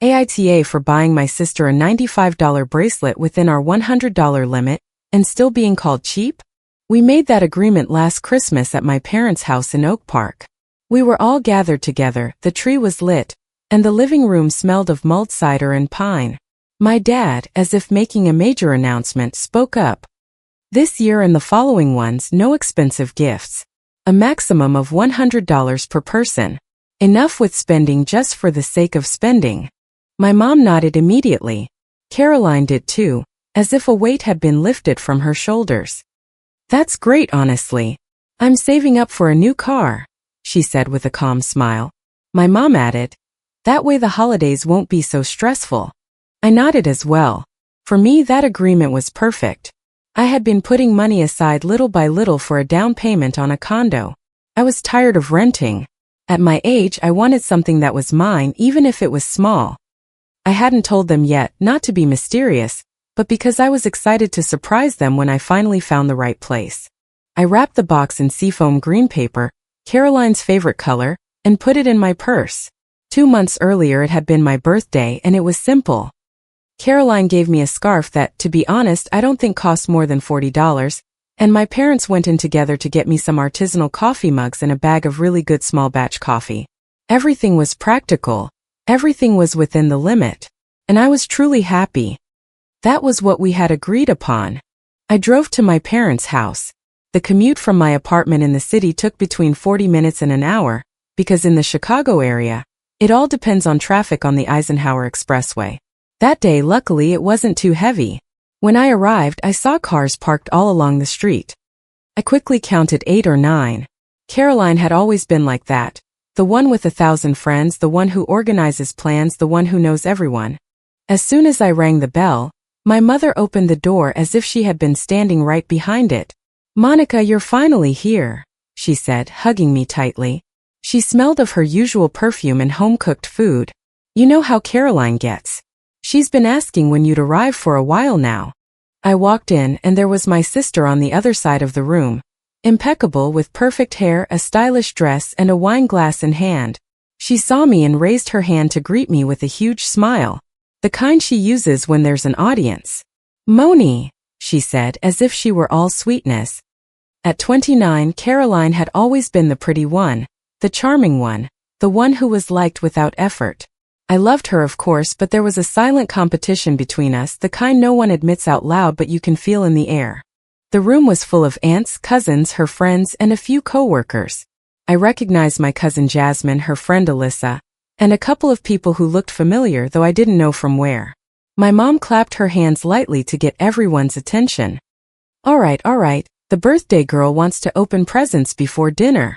AITA for buying my sister a $95 bracelet within our $100 limit and still being called cheap? We made that agreement last Christmas at my parents' house in Oak Park. We were all gathered together, the tree was lit, and the living room smelled of mulled cider and pine. My dad, as if making a major announcement, spoke up. This year and the following ones, no expensive gifts. A maximum of $100 per person. Enough with spending just for the sake of spending. My mom nodded immediately. Caroline did too, as if a weight had been lifted from her shoulders. That's great, honestly. I'm saving up for a new car, she said with a calm smile. My mom added, that way the holidays won't be so stressful. I nodded as well. For me, that agreement was perfect. I had been putting money aside little by little for a down payment on a condo. I was tired of renting. At my age, I wanted something that was mine, even if it was small. I hadn't told them yet, not to be mysterious, but because I was excited to surprise them when I finally found the right place. I wrapped the box in seafoam green paper, Caroline's favorite color, and put it in my purse. 2 months earlier it had been my birthday and it was simple. Caroline gave me a scarf that, to be honest, I don't think cost more than $40, and my parents went in together to get me some artisanal coffee mugs and a bag of really good small batch coffee. Everything was practical. Everything was within the limit. And I was truly happy. That was what we had agreed upon. I drove to my parents' house. The commute from my apartment in the city took between 40 minutes and an hour, because in the Chicago area, it all depends on traffic on the Eisenhower Expressway. That day, luckily, it wasn't too heavy. When I arrived, I saw cars parked all along the street. I quickly counted 8 or 9. Caroline had always been like that. The one with 1,000 friends, the one who organizes plans, the one who knows everyone. As soon as I rang the bell, my mother opened the door as if she had been standing right behind it. Monica, you're finally here, she said, hugging me tightly. She smelled of her usual perfume and home-cooked food. You know how Caroline gets. She's been asking when you'd arrive for a while now. I walked in and there was my sister on the other side of the room. Impeccable, with perfect hair, a stylish dress, and a wine glass in hand. She saw me and raised her hand to greet me with a huge smile. The kind she uses when there's an audience. Moni, she said, as if she were all sweetness. At 29, Caroline had always been the pretty one, the charming one, the one who was liked without effort. I loved her, of course, but there was a silent competition between us, the kind no one admits out loud but you can feel in the air. The room was full of aunts, cousins, her friends, and a few co-workers. I recognized my cousin Jasmine, her friend Alyssa, and a couple of people who looked familiar, though I didn't know from where. My mom clapped her hands lightly to get everyone's attention. All right, the birthday girl wants to open presents before dinner.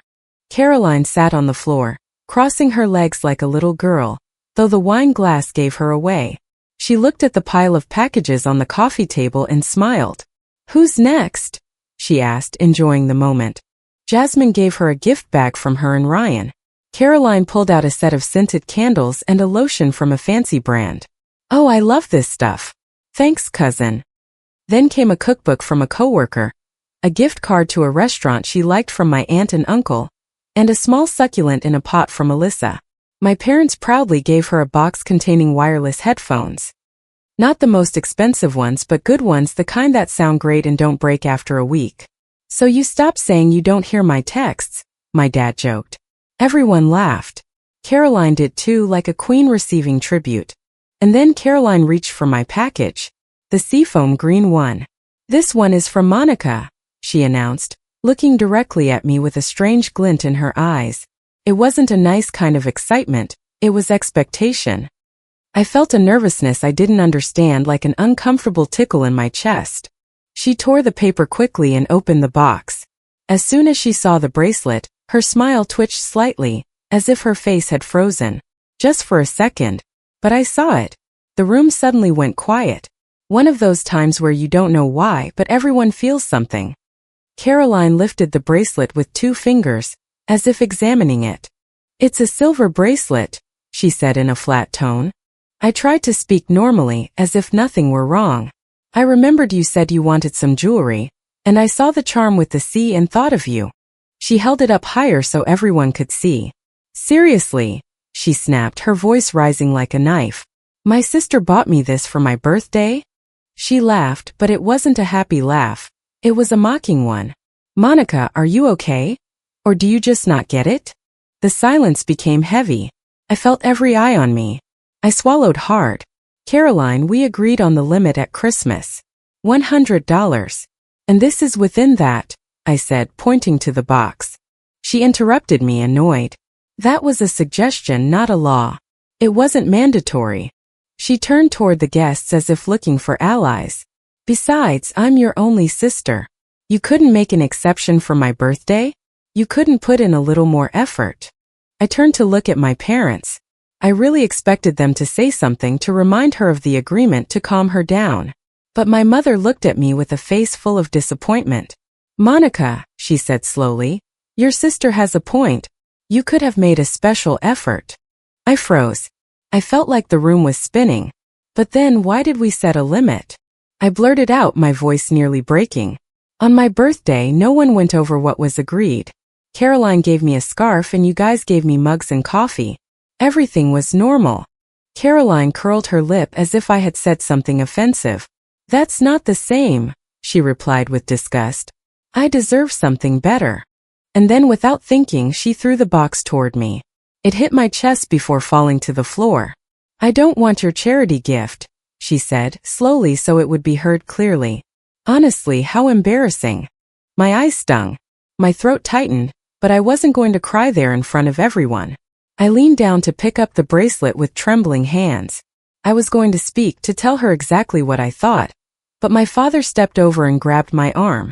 Caroline sat on the floor, crossing her legs like a little girl, though the wine glass gave her away. She looked at the pile of packages on the coffee table and smiled. Who's next? She asked, enjoying the moment. Jasmine gave her a gift bag from her and Ryan. Caroline pulled out a set of scented candles and a lotion from a fancy brand. Oh, I love this stuff. Thanks, cousin. Then came a cookbook from a coworker, a gift card to a restaurant she liked from my aunt and uncle, and a small succulent in a pot from Alyssa. My parents proudly gave her a box containing wireless headphones. Not the most expensive ones, but good ones, the kind that sound great and don't break after a week. So you stop saying you don't hear my texts, my dad joked. Everyone laughed. Caroline did too, like a queen receiving tribute. And then Caroline reached for my package, the seafoam green one. This one is from Monica, she announced, looking directly at me with a strange glint in her eyes. It wasn't a nice kind of excitement, it was expectation. I felt a nervousness I didn't understand, like an uncomfortable tickle in my chest. She tore the paper quickly and opened the box. As soon as she saw the bracelet, her smile twitched slightly, as if her face had frozen. Just for a second. But I saw it. The room suddenly went quiet. One of those times where you don't know why, but everyone feels something. Caroline lifted the bracelet with 2 fingers, as if examining it. It's a silver bracelet, she said in a flat tone. I tried to speak normally, as if nothing were wrong. I remembered you said you wanted some jewelry, and I saw the charm with the C and thought of you. She held it up higher so everyone could see. Seriously, she snapped, her voice rising like a knife. My sister bought me this for my birthday? She laughed, but it wasn't a happy laugh. It was a mocking one. Monica, are you okay? Or do you just not get it? The silence became heavy. I felt every eye on me. I swallowed hard. Caroline, we agreed on the limit at Christmas. $100. And this is within that, I said, pointing to the box. She interrupted me, annoyed. That was a suggestion, not a law. It wasn't mandatory. She turned toward the guests as if looking for allies. Besides, I'm your only sister. You couldn't make an exception for my birthday? You couldn't put in a little more effort? I turned to look at my parents. I really expected them to say something to remind her of the agreement to calm her down. But my mother looked at me with a face full of disappointment. Monica, she said slowly, your sister has a point. You could have made a special effort. I froze. I felt like the room was spinning. But then why did we set a limit? I blurted out, my voice nearly breaking. On my birthday, no one went over what was agreed. Caroline gave me a scarf and you guys gave me mugs and coffee. Everything was normal. Caroline curled her lip as if I had said something offensive. That's not the same, she replied with disgust. I deserve something better. And then without thinking, she threw the box toward me. It hit my chest before falling to the floor. I don't want your charity gift, she said, slowly so it would be heard clearly. Honestly, how embarrassing. My eyes stung. My throat tightened, but I wasn't going to cry there in front of everyone. I leaned down to pick up the bracelet with trembling hands. I was going to speak, to tell her exactly what I thought, but my father stepped over and grabbed my arm.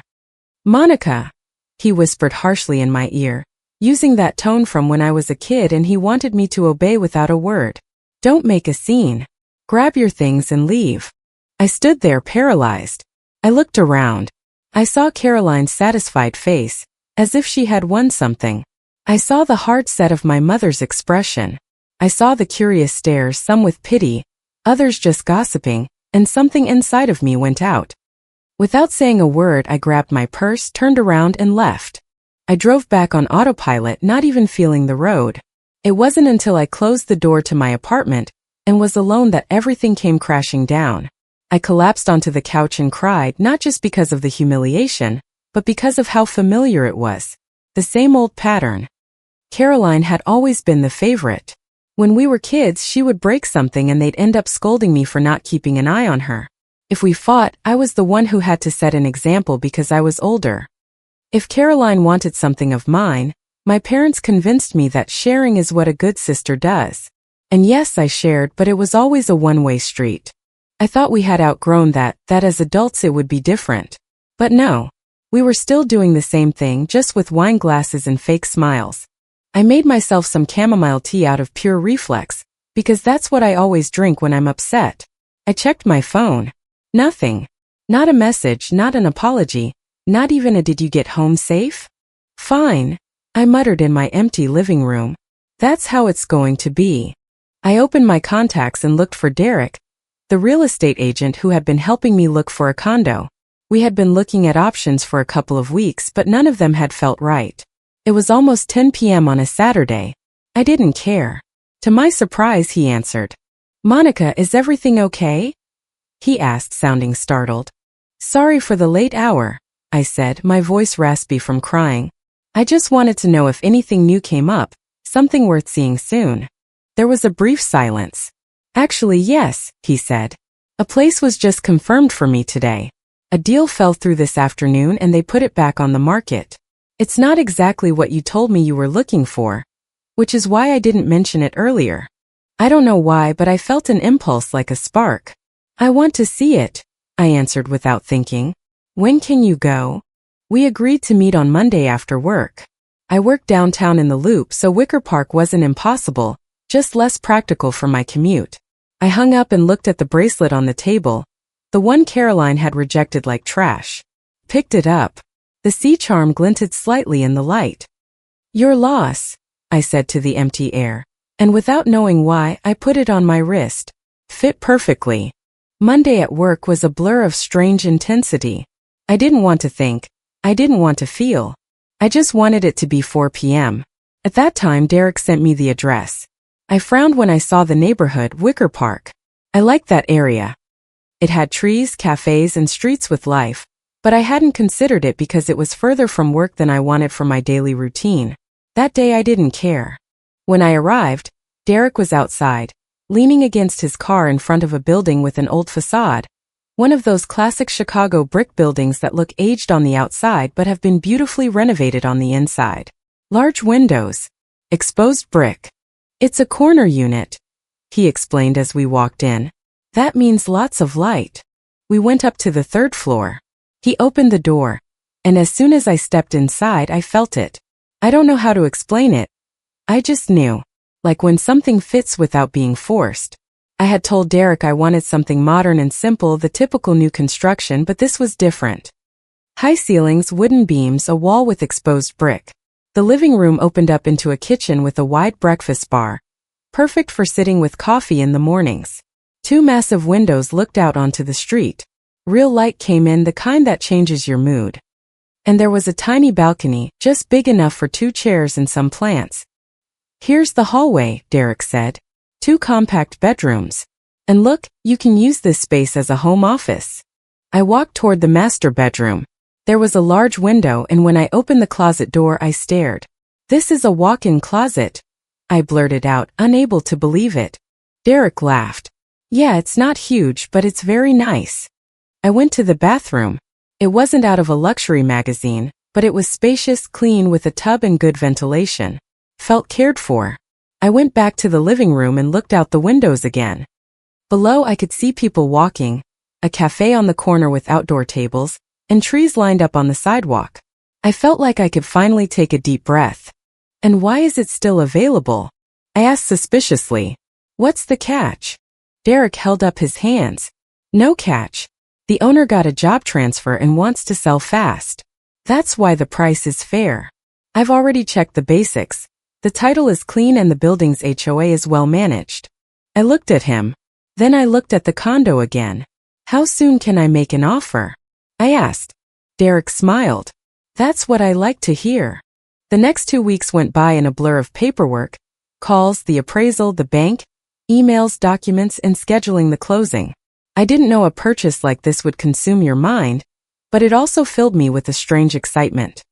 Monica, he whispered harshly in my ear, using that tone from when I was a kid, and he wanted me to obey without a word. Don't make a scene. Grab your things and leave. I stood there paralyzed. I looked around. I saw Caroline's satisfied face, as if she had won something. I saw the hard set of my mother's expression. I saw the curious stares, some with pity, others just gossiping, and something inside of me went out. Without saying a word, I grabbed my purse, turned around, and left. I drove back on autopilot, not even feeling the road. It wasn't until I closed the door to my apartment and was alone that everything came crashing down. I collapsed onto the couch and cried, not just because of the humiliation, but because of how familiar it was. The same old pattern. Caroline had always been the favorite. When we were kids, she would break something and they'd end up scolding me for not keeping an eye on her. If we fought, I was the one who had to set an example because I was older. If Caroline wanted something of mine, my parents convinced me that sharing is what a good sister does. And yes, I shared, but it was always a one-way street. I thought we had outgrown that as adults it would be different. But no. We were still doing the same thing, just with wine glasses and fake smiles. I made myself some chamomile tea out of pure reflex, because that's what I always drink when I'm upset. I checked my phone. Nothing. Not a message, not an apology, not even a "did you get home safe?" Fine, I muttered in my empty living room. That's how it's going to be. I opened my contacts and looked for Derek, the real estate agent who had been helping me look for a condo. We had been looking at options for a couple of weeks, but none of them had felt right. It was almost 10 p.m. on a Saturday. I didn't care. To my surprise, he answered. Monica, is everything okay? He asked, sounding startled. Sorry for the late hour, I said, my voice raspy from crying. I just wanted to know if anything new came up, something worth seeing soon. There was a brief silence. Actually, yes, he said. A place was just confirmed for me today. A deal fell through this afternoon and they put it back on the market. It's not exactly what you told me you were looking for, which is why I didn't mention it earlier. I don't know why, but I felt an impulse like a spark. I want to see it, I answered without thinking. When can you go? We agreed to meet on Monday after work. I work downtown in the Loop, so Wicker Park wasn't impossible, just less practical for my commute. I hung up and looked at the bracelet on the table, the one Caroline had rejected like trash. Picked it up. The sea charm glinted slightly in the light. Your loss, I said to the empty air, and without knowing why, I put it on my wrist. Fit perfectly. Monday at work was a blur of strange intensity. I didn't want to think. I didn't want to feel. I just wanted it to be 4 p.m. At that time, Derek sent me the address. I frowned when I saw the neighborhood, Wicker Park. I liked that area. It had trees, cafes, and streets with life, but I hadn't considered it because it was further from work than I wanted for my daily routine. That day I didn't care. When I arrived, Derek was outside, leaning against his car in front of a building with an old facade, one of those classic Chicago brick buildings that look aged on the outside but have been beautifully renovated on the inside. Large windows. Exposed brick. It's a corner unit, he explained as we walked in. That means lots of light. We went up to the third floor. He opened the door, and as soon as I stepped inside, I felt it. I don't know how to explain it. I just knew. Like when something fits without being forced. I had told Derek I wanted something modern and simple, the typical new construction, but this was different. High ceilings, wooden beams, a wall with exposed brick. The living room opened up into a kitchen with a wide breakfast bar, perfect for sitting with coffee in the mornings. 2 massive windows looked out onto the street. Real light came in, the kind that changes your mood. And there was a tiny balcony, just big enough for 2 chairs and some plants. Here's the hallway, Derek said. 2 compact bedrooms. And look, you can use this space as a home office. I walked toward the master bedroom. There was a large window, and when I opened the closet door, I stared. This is a walk-in closet, I blurted out, unable to believe it. Derek laughed. Yeah, it's not huge, but it's very nice. I went to the bathroom. It wasn't out of a luxury magazine, but it was spacious, clean, with a tub and good ventilation. Felt cared for. I went back to the living room and looked out the windows again. Below I could see people walking, a cafe on the corner with outdoor tables, and trees lined up on the sidewalk. I felt like I could finally take a deep breath. And why is it still available? I asked suspiciously. What's the catch? Derek held up his hands. No catch. The owner got a job transfer and wants to sell fast. That's why the price is fair. I've already checked the basics. The title is clean and the building's HOA is well managed. I looked at him. Then I looked at the condo again. How soon can I make an offer? I asked. Derek smiled. That's what I like to hear. The next 2 weeks went by in a blur of paperwork, calls, the appraisal, the bank, emails, documents, and scheduling the closing. I didn't know a purchase like this would consume your mind, but it also filled me with a strange excitement.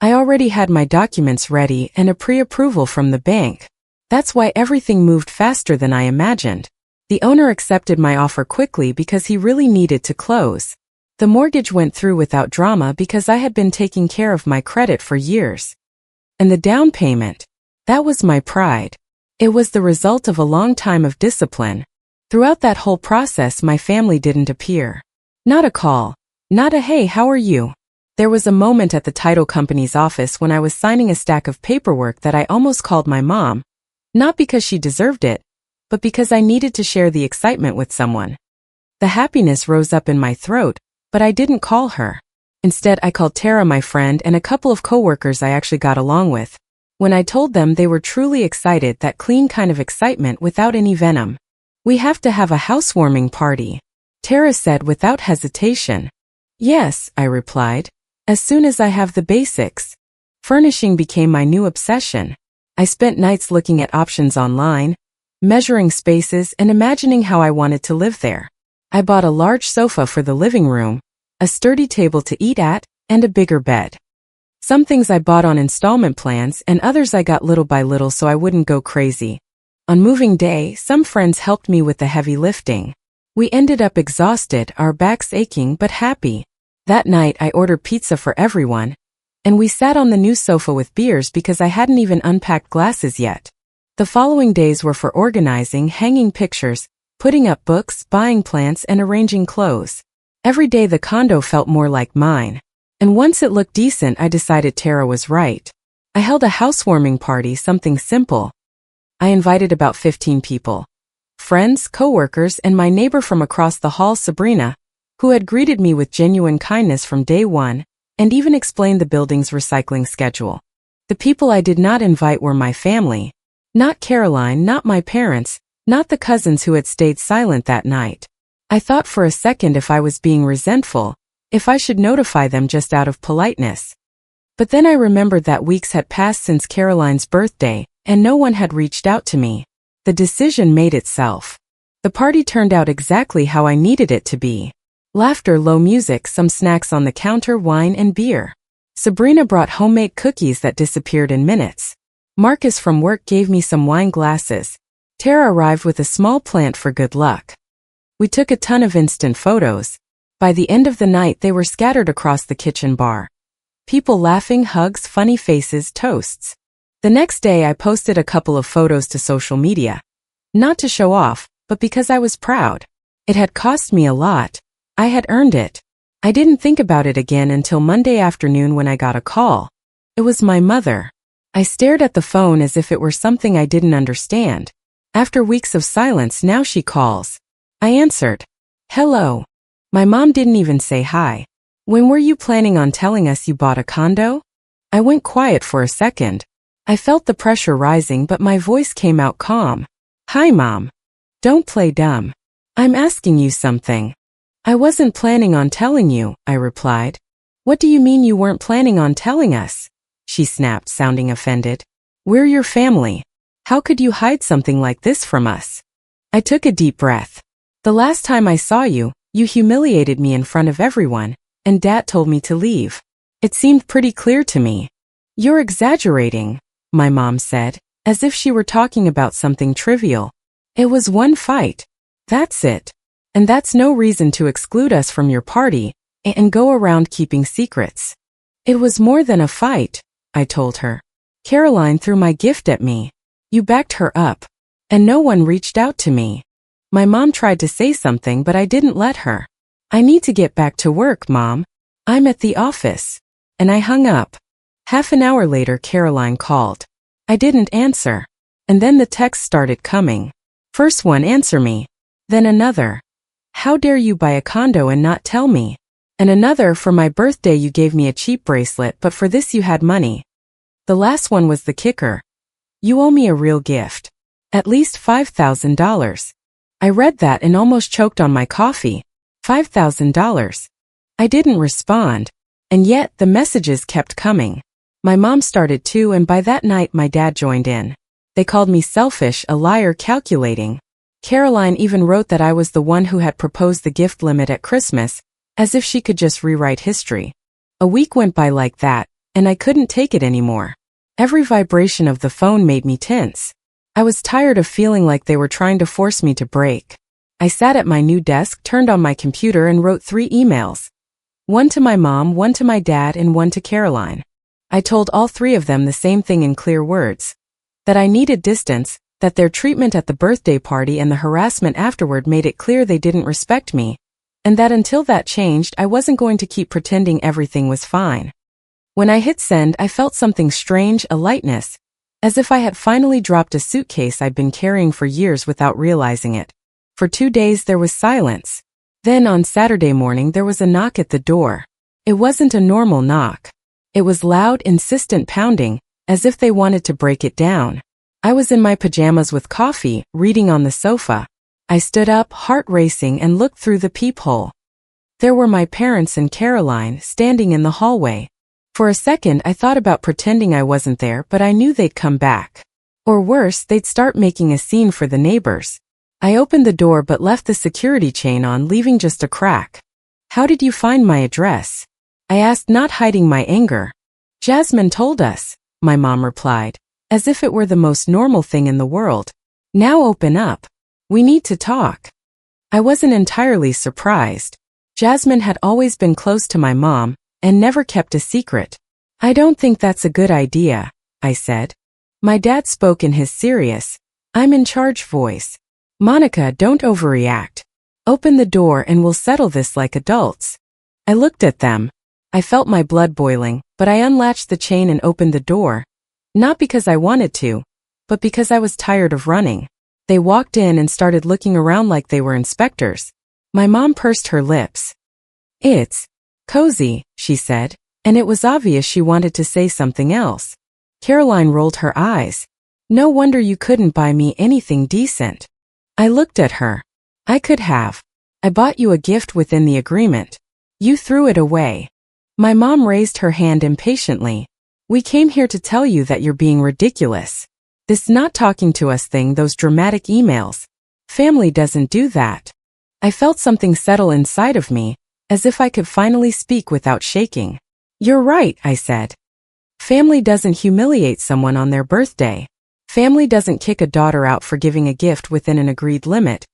I already had my documents ready and a pre-approval from the bank. That's why everything moved faster than I imagined. The owner accepted my offer quickly because he really needed to close. The mortgage went through without drama because I had been taking care of my credit for years. And the down payment, that was my pride. It was the result of a long time of discipline. Throughout that whole process, my family didn't appear. Not a call, not a hey, how are you? There was a moment at the title company's office when I was signing a stack of paperwork that I almost called my mom, not because she deserved it, but because I needed to share the excitement with someone. The happiness rose up in my throat, but I didn't call her. Instead, I called Tara, my friend, and a couple of coworkers I actually got along with. When I told them, they were truly excited, that clean kind of excitement without any venom. We have to have a housewarming party, Tara said without hesitation. Yes, I replied. As soon as I have the basics. Furnishing became my new obsession. I spent nights looking at options online, measuring spaces, and imagining how I wanted to live there. I bought a large sofa for the living room, a sturdy table to eat at, and a bigger bed. Some things I bought on installment plans and others I got little by little so I wouldn't go crazy. On moving day, some friends helped me with the heavy lifting. We ended up exhausted, our backs aching but happy. That night I ordered pizza for everyone, and we sat on the new sofa with beers because I hadn't even unpacked glasses yet. The following days were for organizing, hanging pictures, putting up books, buying plants, and arranging clothes. Every day the condo felt more like mine. And once it looked decent, I decided Tara was right. I held a housewarming party, something simple. I invited about 15 people. Friends, coworkers, and my neighbor from across the hall, Sabrina, who had greeted me with genuine kindness from day one, and even explained the building's recycling schedule. The people I did not invite were my family. Not Caroline, not my parents, not the cousins who had stayed silent that night. I thought for a second if I was being resentful, if I should notify them just out of politeness. But then I remembered that weeks had passed since Caroline's birthday, and no one had reached out to me. The decision made itself. The party turned out exactly how I needed it to be. Laughter, low music, some snacks on the counter, wine and beer. Sabrina brought homemade cookies that disappeared in minutes. Marcus from work gave me some wine glasses. Tara arrived with a small plant for good luck. We took a ton of instant photos. By the end of the night, they were scattered across the kitchen bar. People laughing, hugs, funny faces, toasts. The next day, I posted a couple of photos to social media. Not to show off, but because I was proud. It had cost me a lot. I had earned it. I didn't think about it again until Monday afternoon when I got a call. It was my mother. I stared at the phone as if it were something I didn't understand. After weeks of silence, now she calls. I answered. Hello. My mom didn't even say hi. When were you planning on telling us you bought a condo? I went quiet for a second. I felt the pressure rising, but my voice came out calm. Hi, Mom. Don't play dumb. I'm asking you something. I wasn't planning on telling you, I replied. What do you mean you weren't planning on telling us? She snapped, sounding offended. We're your family. How could you hide something like this from us? I took a deep breath. The last time I saw you, you humiliated me in front of everyone, and Dad told me to leave. It seemed pretty clear to me. You're exaggerating, my mom said, as if she were talking about something trivial. It was one fight. That's it. And that's no reason to exclude us from your party and go around keeping secrets. It was more than a fight, I told her. Caroline threw my gift at me. You backed her up. And no one reached out to me. My mom tried to say something, but I didn't let her. I need to get back to work, Mom. I'm at the office. And I hung up. Half an hour later, Caroline called. I didn't answer. And then the texts started coming. First one, answer me. Then another. How dare you buy a condo and not tell me? And another, for my birthday you gave me a cheap bracelet, but for this you had money. The last one was the kicker. You owe me a real gift. At least $5,000. I read that and almost choked on my coffee. $5,000. I didn't respond. And yet, the messages kept coming. My mom started too, and by that night my dad joined in. They called me selfish, a liar, calculating. Caroline even wrote that I was the one who had proposed the gift limit at Christmas, as if she could just rewrite history. A week went by like that, and I couldn't take it anymore. Every vibration of the phone made me tense. I was tired of feeling like they were trying to force me to break. I sat at my new desk, turned on my computer, and wrote 3 emails. One to my mom, one to my dad, and one to Caroline. I told all 3 of them the same thing in clear words. That I needed distance, that their treatment at the birthday party and the harassment afterward made it clear they didn't respect me, and that until that changed, I wasn't going to keep pretending everything was fine. When I hit send, I felt something strange, a lightness, as if I had finally dropped a suitcase I'd been carrying for years without realizing it. For 2 days there was silence. Then on Saturday morning there was a knock at the door. It wasn't a normal knock. It was loud, insistent pounding, as if they wanted to break it down. I was in my pajamas with coffee, reading on the sofa. I stood up, heart racing, and looked through the peephole. There were my parents and Caroline standing in the hallway. For a second I thought about pretending I wasn't there, but I knew they'd come back. Or worse, they'd start making a scene for the neighbors. I opened the door but left the security chain on, leaving just a crack. How did you find my address? I asked, not hiding my anger. Jasmine told us, my mom replied, as if it were the most normal thing in the world. Now open up. We need to talk. I wasn't entirely surprised. Jasmine had always been close to my mom, and never kept a secret. I don't think that's a good idea, I said. My dad spoke in his serious, I'm in charge voice. Monica, don't overreact. Open the door and we'll settle this like adults. I looked at them. I felt my blood boiling, but I unlatched the chain and opened the door. Not because I wanted to, but because I was tired of running. They walked in and started looking around like they were inspectors. My mom pursed her lips. It's cozy, she said, and it was obvious she wanted to say something else. Caroline rolled her eyes. No wonder you couldn't buy me anything decent. I looked at her. I could have. I bought you a gift within the agreement. You threw it away. My mom raised her hand impatiently. We came here to tell you that you're being ridiculous. This not talking to us thing, those dramatic emails. Family doesn't do that. I felt something settle inside of me, as if I could finally speak without shaking. You're right, I said. Family doesn't humiliate someone on their birthday. Family doesn't kick a daughter out for giving a gift within an agreed limit.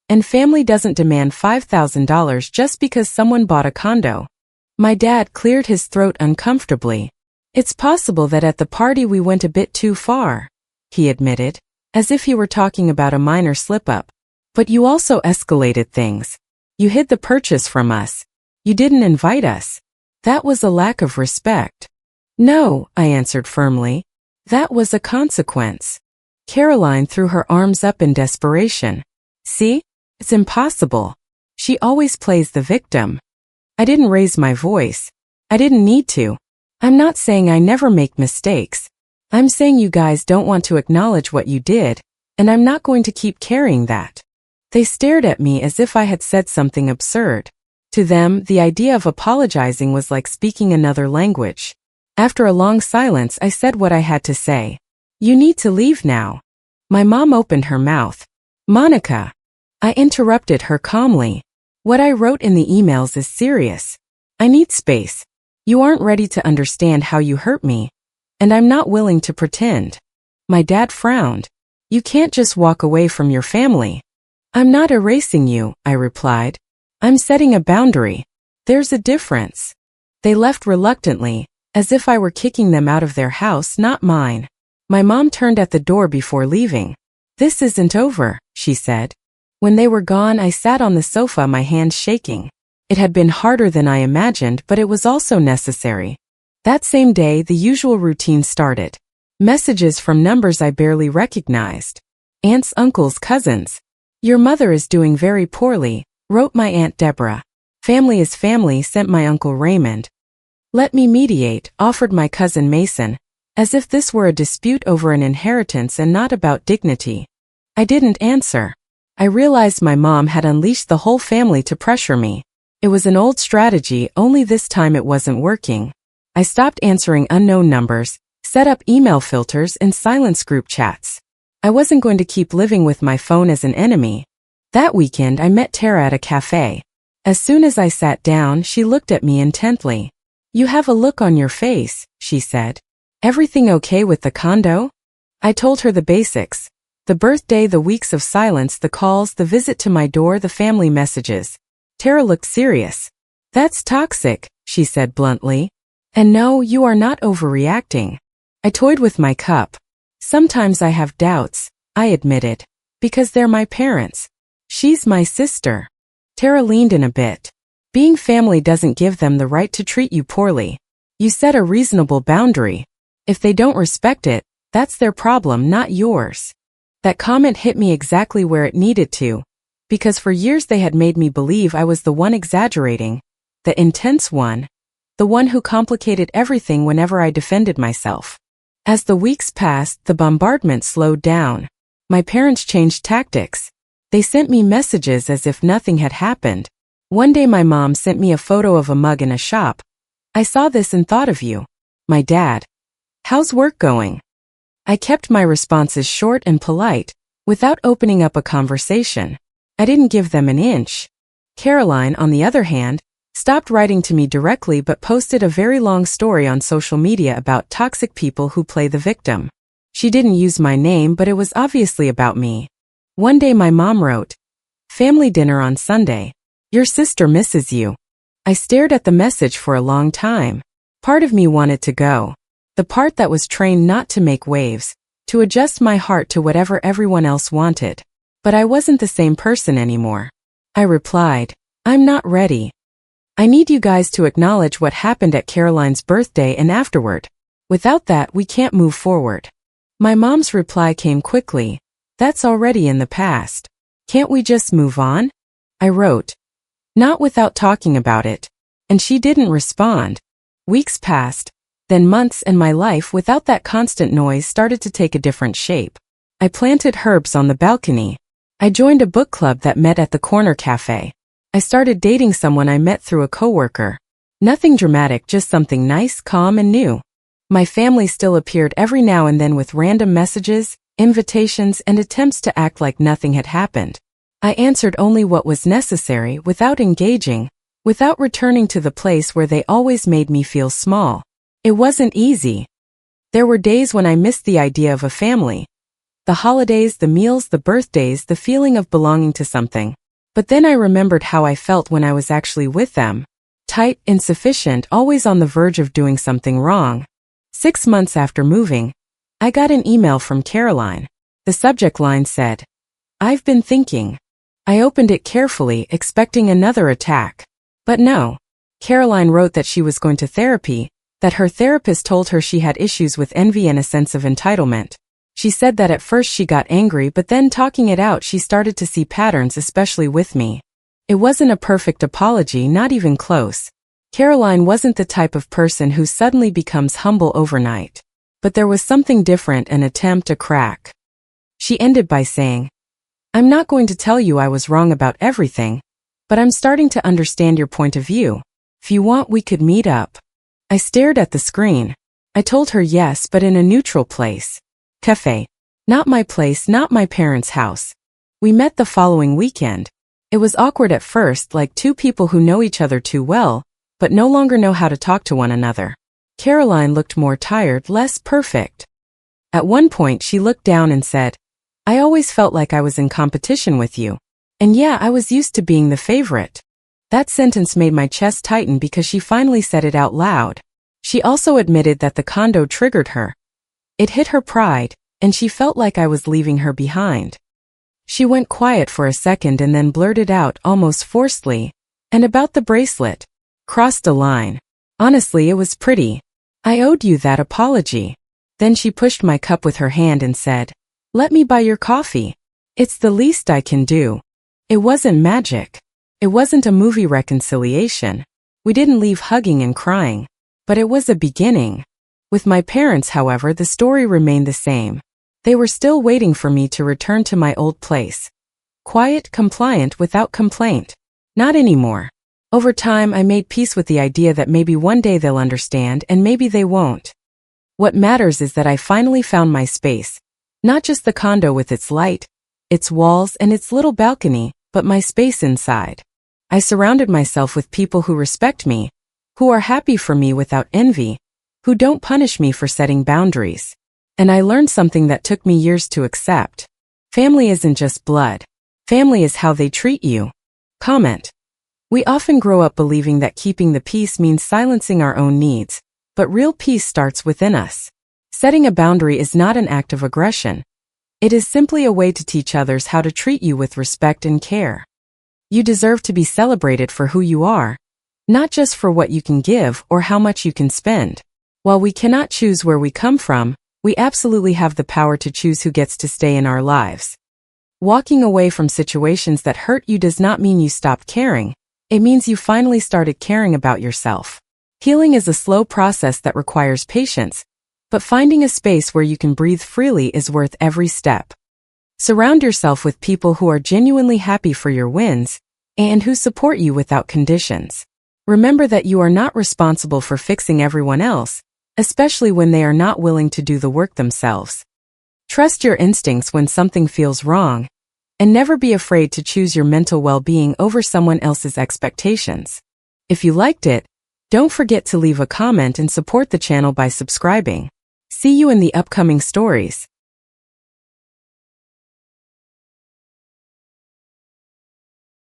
And family doesn't demand $5,000 just because someone bought a condo. My dad cleared his throat uncomfortably. It's possible that at the party we went a bit too far, he admitted, as if he were talking about a minor slip-up. But you also escalated things. You hid the purchase from us. You didn't invite us. That was a lack of respect. No, I answered firmly. That was a consequence. Caroline threw her arms up in desperation. See? It's impossible. She always plays the victim. I didn't raise my voice. I didn't need to. I'm not saying I never make mistakes. I'm saying you guys don't want to acknowledge what you did, and I'm not going to keep carrying that. They stared at me as if I had said something absurd. To them, the idea of apologizing was like speaking another language. After a long silence, I said what I had to say. You need to leave now. My mom opened her mouth. Monica. I interrupted her calmly. What I wrote in the emails is serious. I need space. You aren't ready to understand how you hurt me, and I'm not willing to pretend. My dad frowned. You can't just walk away from your family. I'm not erasing you, I replied. I'm setting a boundary. There's a difference. They left reluctantly, as if I were kicking them out of their house, not mine. My mom turned at the door before leaving. This isn't over, she said. When they were gone, I sat on the sofa, my hands shaking. It had been harder than I imagined, but it was also necessary. That same day, the usual routine started. Messages from numbers I barely recognized. Aunts, uncles, cousins. Your mother is doing very poorly, wrote my Aunt Deborah. Family is family, sent my Uncle Raymond. Let me mediate, offered my cousin Mason, as if this were a dispute over an inheritance and not about dignity. I didn't answer. I realized my mom had unleashed the whole family to pressure me. It was an old strategy, only this time it wasn't working. I stopped answering unknown numbers, set up email filters and silenced group chats. I wasn't going to keep living with my phone as an enemy. That weekend I met Tara at a cafe. As soon as I sat down, she looked at me intently. You have a look on your face, she said. Everything okay with the condo? I told her the basics. The birthday, the weeks of silence, the calls, the visit to my door, the family messages. Tara looked serious. That's toxic, she said bluntly. And no, you are not overreacting. I toyed with my cup. Sometimes I have doubts, I admitted. Because they're my parents. She's my sister. Tara leaned in a bit. Being family doesn't give them the right to treat you poorly. You set a reasonable boundary. If they don't respect it, that's their problem, not yours. That comment hit me exactly where it needed to, because for years they had made me believe I was the one exaggerating, the intense one, the one who complicated everything whenever I defended myself. As the weeks passed, the bombardment slowed down. My parents changed tactics. They sent me messages as if nothing had happened. One day my mom sent me a photo of a mug in a shop. I saw this and thought of you. My dad. How's work going? I kept my responses short and polite, without opening up a conversation. I didn't give them an inch. Caroline, on the other hand, stopped writing to me directly but posted a very long story on social media about toxic people who play the victim. She didn't use my name, but it was obviously about me. One day my mom wrote, "Family dinner on Sunday. Your sister misses you." I stared at the message for a long time. Part of me wanted to go. The part that was trained not to make waves, to adjust my heart to whatever everyone else wanted. But I wasn't the same person anymore. I replied, I'm not ready. I need you guys to acknowledge what happened at Caroline's birthday and afterward. Without that, we can't move forward. My mom's reply came quickly. That's already in the past. Can't we just move on? I wrote. Not without talking about it. And she didn't respond. Weeks passed. Then months, and my life without that constant noise started to take a different shape. I planted herbs on the balcony. I joined a book club that met at the corner cafe. I started dating someone I met through a coworker. Nothing dramatic, just something nice, calm, and new. My family still appeared every now and then with random messages, invitations, and attempts to act like nothing had happened. I answered only what was necessary without engaging, without returning to the place where they always made me feel small. It wasn't easy. There were days when I missed the idea of a family. The holidays, the meals, the birthdays, the feeling of belonging to something. But then I remembered how I felt when I was actually with them. Tight, insufficient, always on the verge of doing something wrong. 6 months after moving, I got an email from Caroline. The subject line said, "I've been thinking." I opened it carefully, expecting another attack. But no. Caroline wrote that she was going to therapy, that her therapist told her she had issues with envy and a sense of entitlement. She said that at first she got angry, but then talking it out she started to see patterns, especially with me. It wasn't a perfect apology, not even close. Caroline wasn't the type of person who suddenly becomes humble overnight. But there was something different, an attempt, a crack. She ended by saying, "I'm not going to tell you I was wrong about everything, but I'm starting to understand your point of view. If you want, we could meet up." I stared at the screen. I told her yes, but in a neutral place. Cafe. Not my place, not my parents' house. We met the following weekend. It was awkward at first, like two people who know each other too well, but no longer know how to talk to one another. Caroline looked more tired, less perfect. At one point she looked down and said, "I always felt like I was in competition with you. And yeah, I was used to being the favorite." That sentence made my chest tighten because she finally said it out loud. She also admitted that the condo triggered her. It hit her pride, and she felt like I was leaving her behind. She went quiet for a second and then blurted out almost forcedly, "And about the bracelet?" Crossed a line. Honestly, it was pretty. I owed you that apology. Then she pushed my cup with her hand and said, "Let me buy your coffee. It's the least I can do." It wasn't magic. It wasn't a movie reconciliation. We didn't leave hugging and crying. But it was a beginning. With my parents, however, the story remained the same. They were still waiting for me to return to my old place. Quiet, compliant, without complaint. Not anymore. Over time, I made peace with the idea that maybe one day they'll understand and maybe they won't. What matters is that I finally found my space. Not just the condo with its light, its walls, and its little balcony, but my space inside. I surrounded myself with people who respect me, who are happy for me without envy, who don't punish me for setting boundaries. And I learned something that took me years to accept. Family isn't just blood. Family is how they treat you. Comment. We often grow up believing that keeping the peace means silencing our own needs, but real peace starts within us. Setting a boundary is not an act of aggression. It is simply a way to teach others how to treat you with respect and care. You deserve to be celebrated for who you are, not just for what you can give or how much you can spend. While we cannot choose where we come from, we absolutely have the power to choose who gets to stay in our lives. Walking away from situations that hurt you does not mean you stopped caring. It means you finally started caring about yourself. Healing is a slow process that requires patience, but finding a space where you can breathe freely is worth every step. Surround yourself with people who are genuinely happy for your wins and who support you without conditions. Remember that you are not responsible for fixing everyone else, especially when they are not willing to do the work themselves. Trust your instincts when something feels wrong, and never be afraid to choose your mental well-being over someone else's expectations. If you liked it, don't forget to leave a comment and support the channel by subscribing. See you in the upcoming stories.